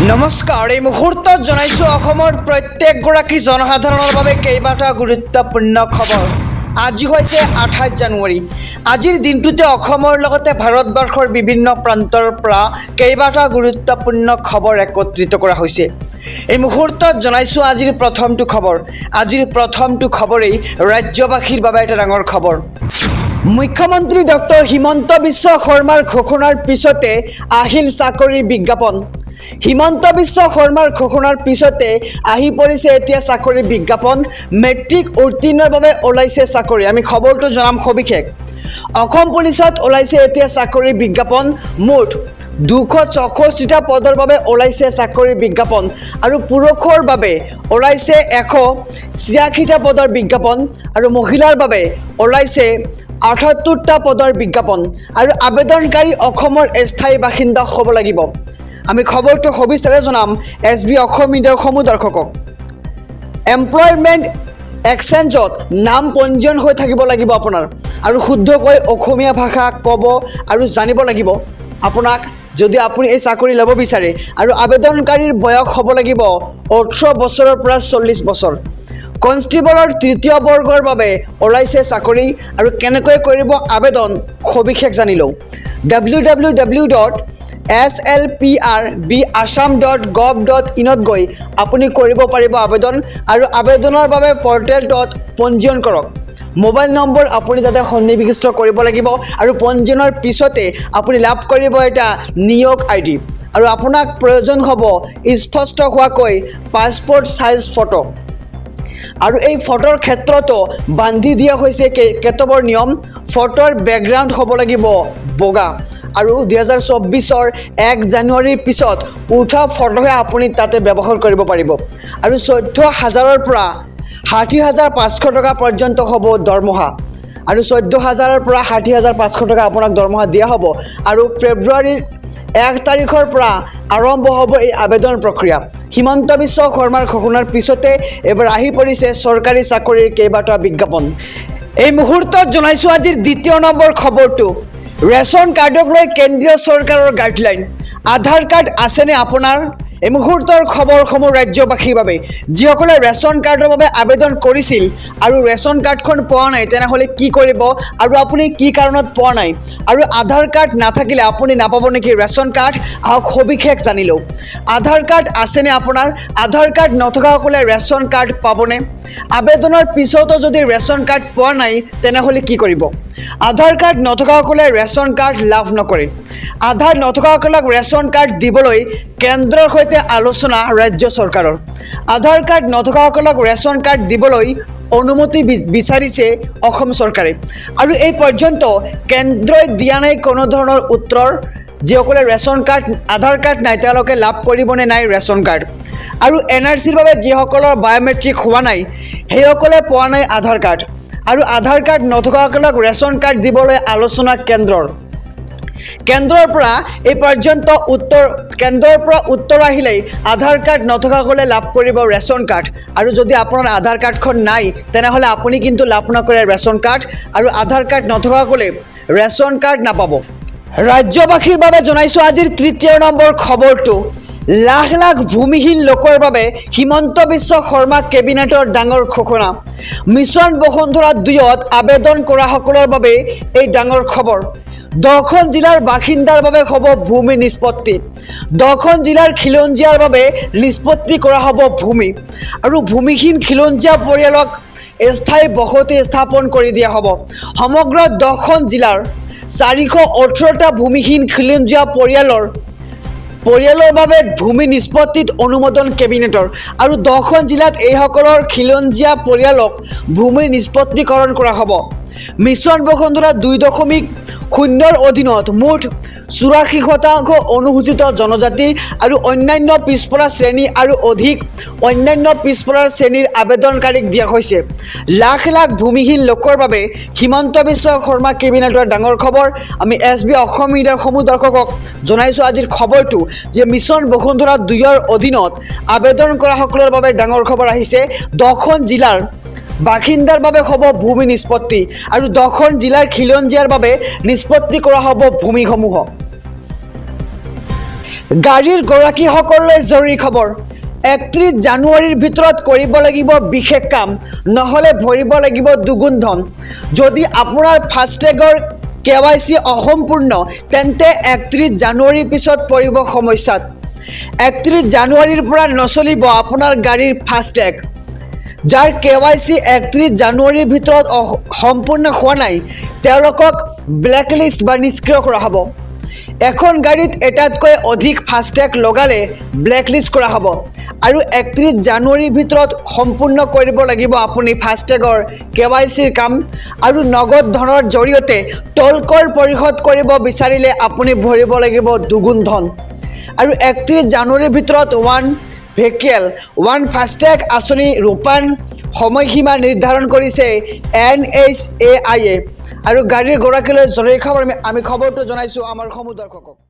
নমস্কাৰ এই মুহূৰ্তত জনাইছো অসমৰ প্ৰত্যেকগৰাকী জনসাধাৰণৰ বাবে কেইবাটা গুৰুত্বপূৰ্ণ খবৰ। আজি হৈছে 28 জানুৱাৰী। আজিৰ দিনটোতে অসমৰ লগতে ভাৰতবৰ্ষৰ বিভিন্ন প্ৰান্তৰ পৰা কেইবাটা গুৰুত্বপূৰ্ণ খবৰ একত্ৰিত কৰা হৈছে। এই মুহূৰ্তত জনাইছো আজিৰ প্ৰথমটো খবৰ। আজিৰ প্ৰথমটো খবৰেই ৰাজ্যবাসীৰ বাবে এটা ডাঙৰ খবৰ। মুখ্যমন্ত্ৰী ডক্টৰ হিমন্ত বিশ্ব শৰ্মাৰ ঘোষণাৰ পিছতে আহিল চাকৰিৰ বিজ্ঞাপন। হিমন্ত বিশ্ব শৰ্মাৰ ঘোষণাৰ পিছতে আহি পৰিছে এতিয়া চাকৰিৰ বিজ্ঞাপন। মেট্ৰিক উত্তীৰ্ণৰ বাবে ওলাইছে চাকৰি। আমি খবৰটো জনাম সবিশেষ। অসম পুলিচত ওলাইছে এতিয়া চাকৰিৰ বিজ্ঞাপন। মুঠ 264টা পদৰ বাবে ওলাইছে চাকৰিৰ বিজ্ঞাপন আৰু পুৰুষৰ বাবে ওলাইছে 186টা পদৰ বিজ্ঞাপন আৰু মহিলাৰ বাবে ওলাইছে 78টা পদৰ বিজ্ঞাপন আৰু আবেদনকাৰী অসমৰ স্থায়ী বাসিন্দা হ'ব লাগিব। আমি খবৰটো সবিস্তাৰে জনাম SB অসম মিডিয়াৰ সমূহ দৰ্শকক। এমপ্লয়মেণ্ট এক্সচেঞ্জত নাম পঞ্জীয়ন হৈ থাকিব লাগিব আপোনাৰ আৰু শুদ্ধকৈ অসমীয়া ভাষা ক'ব আৰু জানিব লাগিব আপোনাক যদি আপুনি এই চাকৰি ল'ব বিচাৰে। আৰু আবেদনকাৰীৰ বয়স হ'ব লাগিব 18 বছৰৰ পৰা 40 বছৰ। কনষ্টেবলৰ তৃতীয় বৰ্গৰ বাবে ওলাইছে চাকৰি আৰু কেনেকৈ কৰিব আবেদন সবিশেষ জানি লওঁ। www.slprbassam.gov.in গৈ আপুনি কৰিব পাৰিব আবেদন আৰু আবেদনৰ বাবে পৰ্টেলটোত পঞ্জীয়ন কৰক। মোবাইল নম্বৰ আপুনি তাতে সন্নিৱিষ্ট কৰিব লাগিব আৰু পঞ্জীয়নৰ পিছতে আপুনি লাভ কৰিব এটা নিয়োগ ID আৰু আপোনাক প্ৰয়োজন হ'ব স্পষ্ট হোৱাকৈ পাছপোৰ্ট সাইজ ফটো। আৰু এই ফটোৰ ক্ষেত্ৰতো বান্ধি দিয়া হৈছে কেতবৰ নিয়ম। ফটোৰ বেকগ্ৰাউণ্ড হ'ব লাগিব বগা আৰু 2024ৰ 1 জানুৱাৰীৰ পিছত উঠা ফটোহে আপুনি তাতে ব্যৱহাৰ কৰিব পাৰিব। আৰু 14,000ৰ পৰা 60,500 টকা পৰ্যন্ত হ'ব দৰমহা আৰু 14,000ৰ পৰা 60,500 টকা আপোনাক দৰমহা দিয়া হ'ব। আৰু ফেব্ৰুৱাৰীৰ 1 তাৰিখৰ পৰা আৰম্ভ হ'ব এই আবেদন প্ৰক্ৰিয়া। হিমন্ত বিশ্ব শৰ্মাৰ ঘোষণাৰ পিছতে এবাৰ আহি পৰিছে চৰকাৰী চাকৰিৰ কেইবাটা বিজ্ঞাপন। এই মুহূৰ্তত জনাইছোঁ আজিৰ দ্বিতীয় নম্বৰ খবৰটো। ৰেচন কাৰ্ডক লৈ কেন্দ্ৰীয় চৰকাৰৰ গাইডলাইন। আধাৰ কাৰ্ড আছেনে আপোনাৰ? এই মুহূৰ্তৰ খবৰসমূহ ৰাজ্যবাসীৰ বাবে। যিসকলে ৰেচন কাৰ্ডৰ বাবে আবেদন কৰিছিল আৰু ৰেচন কাৰ্ডখন পোৱা নাই তেনেহ'লে কি কৰিব আৰু আপুনি কি কাৰণত পোৱা নাই আৰু আধাৰ কাৰ্ড নাথাকিলে আপুনি নাপাব নেকি ৰেচন কাৰ্ড? আহক সবিশেষ জানি লওঁ। আধাৰ কাৰ্ড আছেনে আপোনাৰ? আধাৰ কাৰ্ড নথকাসকলে ৰেচন কাৰ্ড পাবনে? আবেদনৰ পিছতো যদি ৰেচন কাৰ্ড পোৱা নাই তেনেহ'লে কি কৰিব? আধাৰ কাৰ্ড নথকাসকলে ৰেচন কাৰ্ড লাভ নকৰে। আধাৰ নথকাসকলক ৰেচন কাৰ্ড দিবলৈ কেন্দ্ৰৰ সৈতে আলোচনা ৰাজ্য চৰকাৰৰ। আধাৰ কাৰ্ড নথকাসকলক ৰেচন কাৰ্ড দিবলৈ অনুমতি বিচাৰিছে অসম চৰকাৰে আৰু এই পৰ্যন্ত কেন্দ্ৰই দিয়া নাই কোনো ধৰণৰ উত্তৰ। যিসকলে ৰেচন কাৰ্ড আধাৰ কাৰ্ড নাই তেওঁলোকে লাভ কৰিবনে নাই ৰেচন কাৰ্ড? আৰু NRCৰ বাবে যিসকলৰ বায়'মেট্ৰিক হোৱা নাই সেইসকলে পোৱা নাই আধাৰ কাৰ্ড আৰু আধাৰ কাৰ্ড নথকাসকলক ৰেচন কাৰ্ড দিবলৈ আলোচনা কেন্দ্ৰৰ। কেন্দ্ৰৰ পৰা এই পৰ্যন্ত উত্তৰ আহিলেই আধাৰ কাৰ্ড নথকাসকলে লাভ কৰিব ৰেচন কাৰ্ড আৰু যদি আপোনাৰ আধাৰ কাৰ্ডখন নাই তেনেহ'লে আপুনি কিন্তু লাভ নকৰে ৰেচন কাৰ্ড আৰু আধাৰ কাৰ্ড নথকাসকলে ৰেচন কাৰ্ড নাপাব। ৰাজ্যবাসীৰ বাবে জনাইছোঁ আজিৰ তৃতীয় নম্বৰ খবৰটো। লাখ লাখ ভূমিহীন লোকৰ বাবে হিমন্ত বিশ্ব শৰ্মা কেবিনেটৰ ডাঙৰ ঘোষণা। মিছন বসুন্ধৰা 2ত আবেদন কৰাসকলৰ বাবে এই ডাঙৰ খবৰ। 10খন জিলাৰ বাসিন্দাৰ বাবে হ'ব ভূমি নিষ্পত্তি। 10খন জিলাৰ খিলঞ্জীয়াৰ বাবে নিষ্পত্তি কৰা হ'ব ভূমি আৰু ভূমিহীন খিলঞ্জীয়া পৰিয়ালক স্থায়ী বসতি স্থাপন কৰি দিয়া হ'ব। সমগ্ৰ 10খন জিলাৰ 418টা ভূমিহীন খিলঞ্জীয়া পৰিয়ালৰ বাবে ভূমি নিষ্পত্তিত অনুমোদন কেবিনেটৰ আৰু 10খন জিলাত এইসকলৰ খিলঞ্জীয়া পৰিয়ালক ভূমি নিষ্পত্তিকৰণ কৰা হ'ব। মিছন বসুন্ধৰা 2.0ৰ অধীনত মুঠ 84% অনুসূচিত জনজাতি আৰু অন্যান্য পিছপৰা শ্ৰেণী আৰু অধিক অন্যান্য পিছপৰা শ্ৰেণীৰ আবেদনকাৰীক দিয়া হৈছে। লাখ লাখ ভূমিহীন লোকৰ বাবে হিমন্ত বিশ্ব শৰ্মা কেবিনেটৰ ডাঙৰ খবৰ। আমি SB অসম মিডিয়াৰ সমূহ দৰ্শকক জনাইছোঁ আজিৰ খবৰটো যে মিছন বসুন্ধৰা 2ৰ অধীনত আবেদন কৰাসকলৰ বাবে ডাঙৰ খবৰ আহিছে। 10খন জিলাৰ বাসিন্দাৰ বাবে হ'ব ভূমি নিষ্পত্তি আৰু 10খন জিলাৰ খিলঞ্জীয়াৰ বাবে নিষ্পত্তি কৰা হ'ব ভূমিসমূহ। গাড়ীৰ গৰাকীসকললৈ জৰুৰী খবৰ 31 জানুৱাৰীৰ ভিতৰত কৰিব লাগিব বিশেষ কাম নহ'লে ভৰিব লাগিব দুগুণ ধন যদি আপোনাৰ ফাষ্টেগৰ KYC অসম্পূৰ্ণ তেন্তে 31 জানুৱাৰীৰ পিছত পৰিব সমস্যাত 31 জানুৱাৰীৰ পৰা নচলিব আপোনাৰ গাড়ীৰ ফাষ্টেগ যাৰ KYC 31 জানুৱাৰীৰ ভিতৰত সম্পূৰ্ণ হোৱা নাই তেওঁলোকক ব্লেকলিষ্ট বা নিষ্ক্ৰিয় কৰা হ'ব এখন গাড়ীত এটাতকৈ অধিক ফাষ্টেগ লগালে ব্লেকলিষ্ট কৰা হ'ব আৰু 31 জানুৱাৰীৰ ভিতৰত সম্পূৰ্ণ কৰিব লাগিব আপুনি ফাষ্টেগৰ KYCৰ কাম আৰু নগদ ধনৰ জৰিয়তে টলকৰ পৰিশোধ কৰিব বিচাৰিলে আপুনি ভৰিব লাগিব দুগুণ ধন আৰু 31 জানুৱাৰীৰ ভিতৰত ওৱান ভেহিকেল ওৱান ফাষ্টেগ আঁচনি ৰূপায়ণ সময়সীমা নিৰ্ধাৰণ কৰিছে NHAI আৰু গাড়ীৰ গৰাকীলৈ জৰুৰী খবৰ আমি খবৰটো জনাইছোঁ আমাৰ সমূহ দৰ্শকক